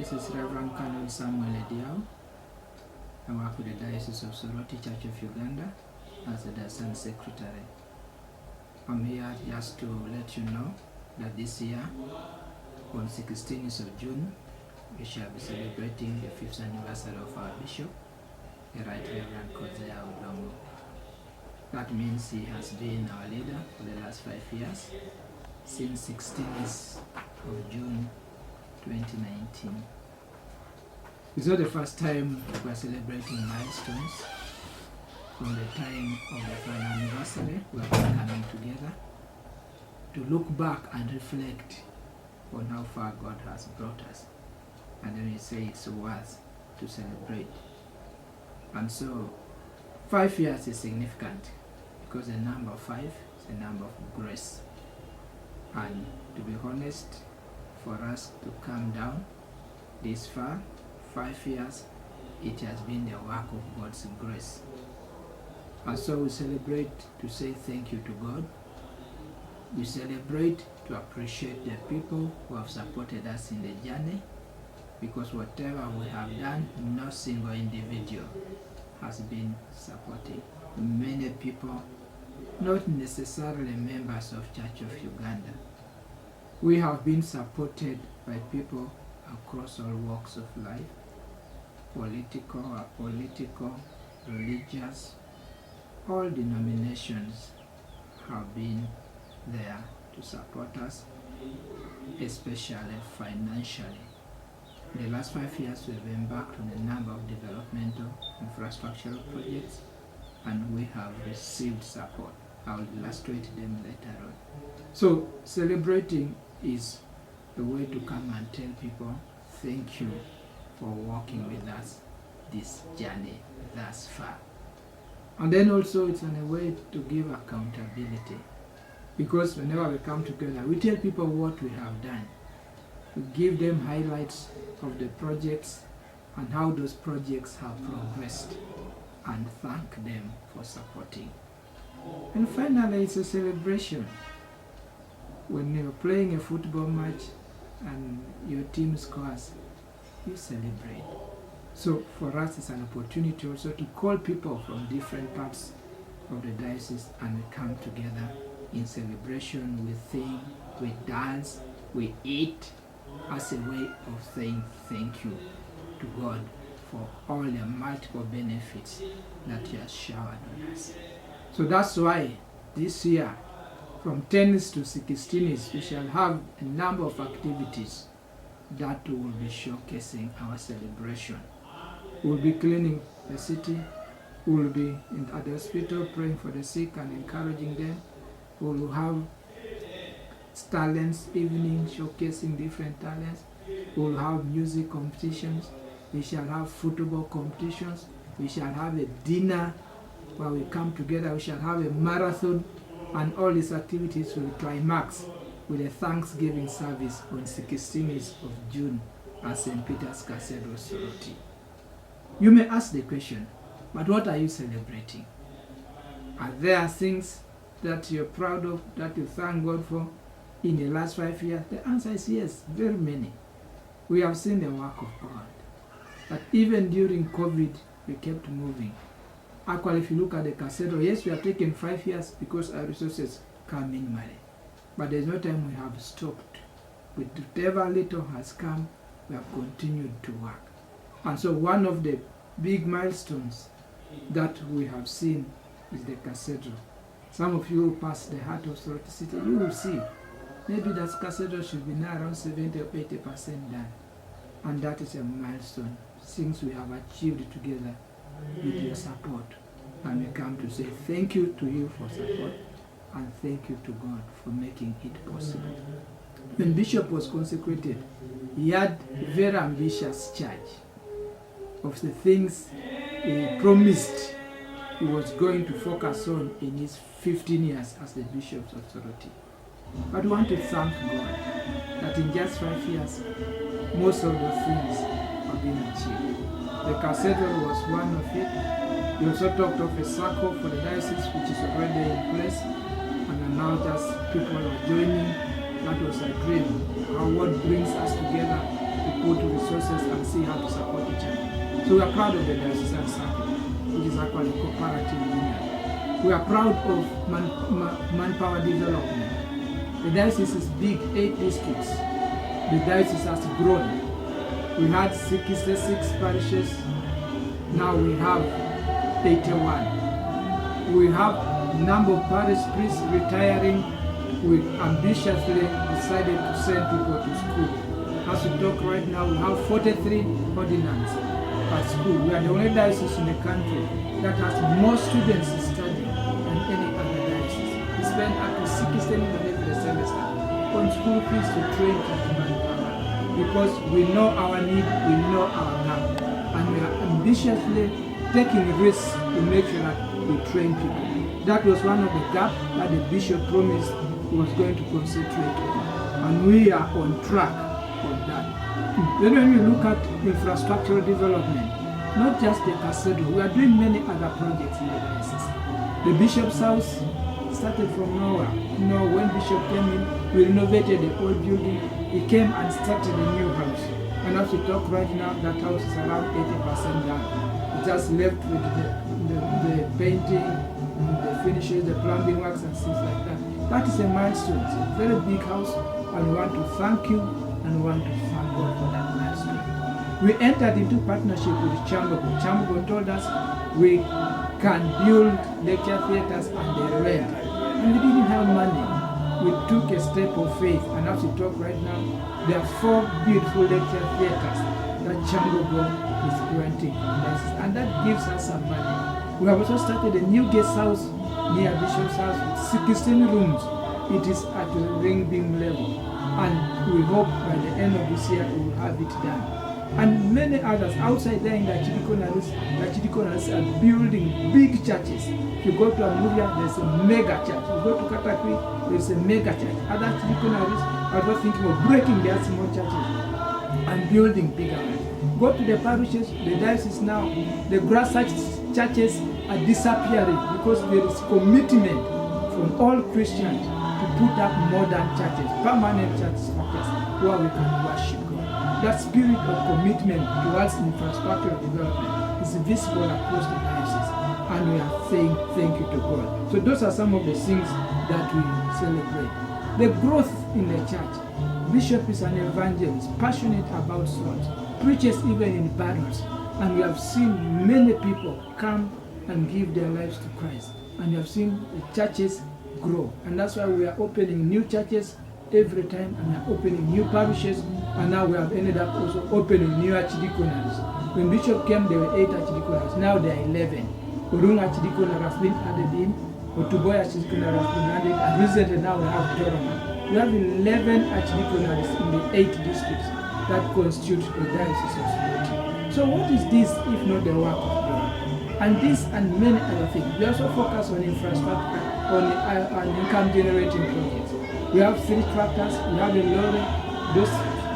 This is Reverend Canon Ediau. I work with the Diocese of Soroti, Church of Uganda, as the Diocese Secretary. I'm here just to let you know that this year, on 16th of June, we shall be celebrating the 5th anniversary of our Bishop, the Right Reverend Ediau. That means he has been our leader for the last 5 years, since 16th of June 2019. It's not the first time we are celebrating milestones. From the time of the final anniversary, we are coming together to look back and reflect on how far God has brought us. And then we say it's worth to celebrate. And so 5 years is significant because the number 5 is a number of grace. And to be honest, for us to come down this far, 5 years, it has been the work of God's grace. And so we celebrate to say thank you to God. We celebrate to appreciate the people who have supported us in the journey, because whatever we have done, no single individual has been supporting. Many people, not necessarily members of Church of Uganda. We have been supported by people across all walks of life, political, apolitical, religious. All denominations have been there to support us, especially financially. In the last 5 years, we have embarked on a number of developmental infrastructural projects, and we have received support. I will illustrate them later on. So celebrating is a way to come and tell people thank you for walking with us this journey thus far. And then also it's a way to give accountability, because whenever we come together, we tell people what we have done. We give them highlights of the projects and how those projects have progressed, and thank them for supporting. And finally, it's a celebration. When you're playing a football match and your team scores, you celebrate. So for us, it's an opportunity also to call people from different parts of the diocese, and we come together in celebration. We sing, we dance, we eat, as a way of saying thank you to God for all the multiple benefits that He has showered on us. So that's why this year, from 10th to 16th, we shall have a number of activities that will be showcasing our celebration. We will be cleaning the city. We will be at the hospital praying for the sick and encouraging them. We will have talents evening showcasing different talents. We will have music competitions. We shall have football competitions. We shall have a dinner where we come together. We shall have a marathon, and all these activities will climax with a Thanksgiving service on 16th of June at St. Peter's Cathedral, Soroti. You may ask the question, but what are you celebrating? Are there things that you're proud of, that you thank God for in the last 5 years? The answer is yes, very many. We have seen the work of God. That even during COVID, we kept moving. Actually, if you look at the cathedral, yes, we have taken 5 years because our resources come minimally. But there's no time we have stopped. With whatever little has come, we have continued to work. And so one of the big milestones that we have seen is the cathedral. Some of you who pass the heart of Soroti City, you will see maybe that cathedral should be now around 70 or 80% done. And that is a milestone, things we have achieved together with your support. And we come to say thank you to you for support, and thank you to God for making it possible. When Bishop was consecrated, he had a very ambitious charge of the things he promised he was going to focus on in his 15 years as the Bishop of Soroti. But we want to thank God that in just 5 years, most of those things have been achieved. The cathedral was one of it. He also talked of a circle for the diocese, which is already in place, and now just people are joining. That was a dream. How what brings us together to put resources process and see how to support each other. So we are proud of the diocesan circle, which is actually a cooperative union. We are proud of manpower development. The diocese is big, 8 districts. The diocese has grown. We had 66 parishes. Now we have 81. We have number of parish priests retiring. We ambitiously decided to send people to school. As we talk right now, we have 43 ordinands at school. We are the only diocese in the country that has more students studying than any other diocese. We spend up to 60 million every semester on school fees to train manpower because we know our need, we know our gap, and we are ambitiously taking risks to make sure that we train people. That was one of the gaps that the bishop promised he was going to concentrate on, and we are on track on that. Then when you look at infrastructural development, not just the cathedral, we are doing many other projects in the diocese. The bishop's house started from nowhere. You know, when Bishop came in, we renovated the old building. He came and started a new house. And as we talk right now, that house is around 80% done. It just left with the painting, the finishes, the plumbing works and things like that. That is a milestone. It's a very big house, and we want to thank you and we want to thank God for that milestone. We entered into partnership with Chambogo. Chambogo told us we can build lecture theaters and they rent. And we didn't have money. We took a step of faith, and as we talk right now, there are 4 beautiful lecture theaters that Chambogo is renting. And that gives us some money. We have also started a new guest house near Bishop's house with 16 rooms. It is at a ring beam level. And we hope by the end of this year we will have it done. And many others outside there in the Archdiocese are building big churches. If you go to Amuria, there's a mega church. If you go to Katakwi, there's a mega church. Other Archdiocese are also thinking of breaking their small churches and building bigger ones. Go to the parishes, the diocese now, the grassroots churches are disappearing because there is commitment from all Christians to put up modern churches, permanent church structures where we can worship God. That spirit of commitment towards infrastructure development is visible across the diocese, and we are saying thank you to God. So those are some of the things that we celebrate. The growth in the church. Bishop is an evangelist, passionate about souls, preaches even in battles, and we have seen many people come and give their lives to Christ, and we have seen the churches grow, and that's why we are opening new churches every time, and we are opening new parishes, and now we have ended up also opening new archdiaconaries. When Bishop came, there were 8 archdiaconaries, now there are 11. Urung archdiaconary has been added in, Otuboy archdiaconary has been added, and recently now we have Toroma. We have 11 archdiaconaries in the 8 districts that constitute the Diocese of Soroti. So what is this if not the work of God? And this and many other things. We also focus on infrastructure, on income generating projects. We have 3 tractors, we have a lorry, those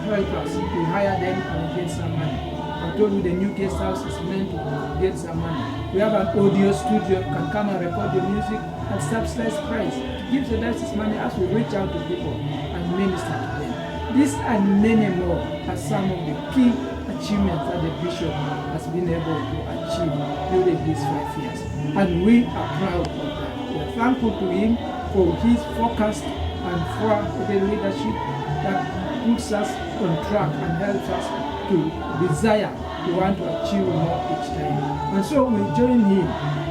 helpers, we hire them and we get some money. I told you the new guest house is meant to get some money. We have an audio studio, can come and record your music at subsidized price. It gives the diocese money as we reach out to people and minister to them. This and many more are some of the key achievements that the bishop has been able to achieve during these 5 years. And we are proud of that. We are thankful to him for his focused and for the leadership that puts us on track and helps us to desire to want to achieve more each time. And so we join him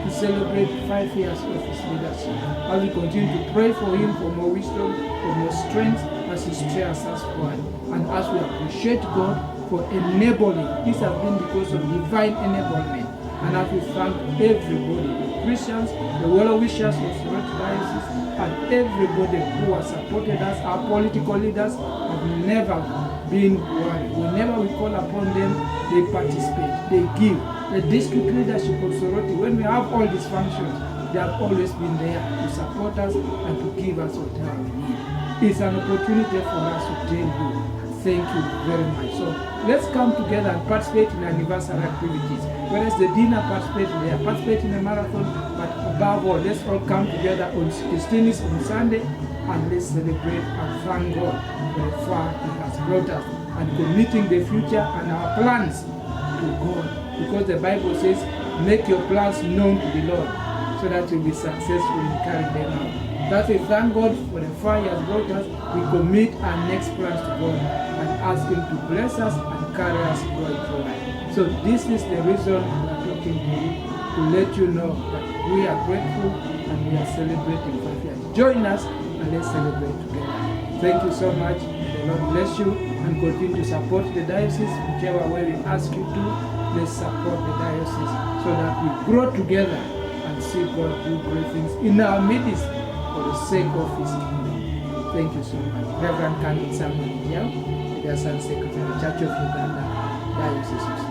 to celebrate 5 years of his leadership. As we continue to pray for him for more wisdom, for more strength as he steers us forward. And as we appreciate God for enabling, this has been because of divine enablement. And as we thank everybody, the Christians, the well-wishers of Soroti Diocese, and everybody who has supported us, our political leaders have never been worried. Whenever we call upon them, they participate, they give. The district leadership of Soroti, when we have all these functions, they have always been there to support us and to give us whatever we need. It's an opportunity for us to tell you, Thank you very much. So let's come together and participate in anniversary activities. Whereas the dinner, participate in a marathon, but above all, let's all come together on Christinis on Sunday, and let's celebrate and thank God for the far He has brought us, and committing the future and our plans to God. Because the Bible says, make your plans known to the Lord, so that you'll be successful in carrying them out. That's a thank God for the far He has brought us. We commit our next plans to God and ask Him to bless us and carry us going forward. So this is the reason we are talking to you, to let you know that we are grateful and we are celebrating 5 years. Join us and let's celebrate together. Thank you so much. The Lord bless you, and continue to support the diocese whichever way we ask you to. Let's support the diocese so that we grow together and see God do great things in our midst for the sake of His kingdom. Thank you so much. Reverend Canon Ediau, the Assistant Secretary, Church of Uganda, Diocese of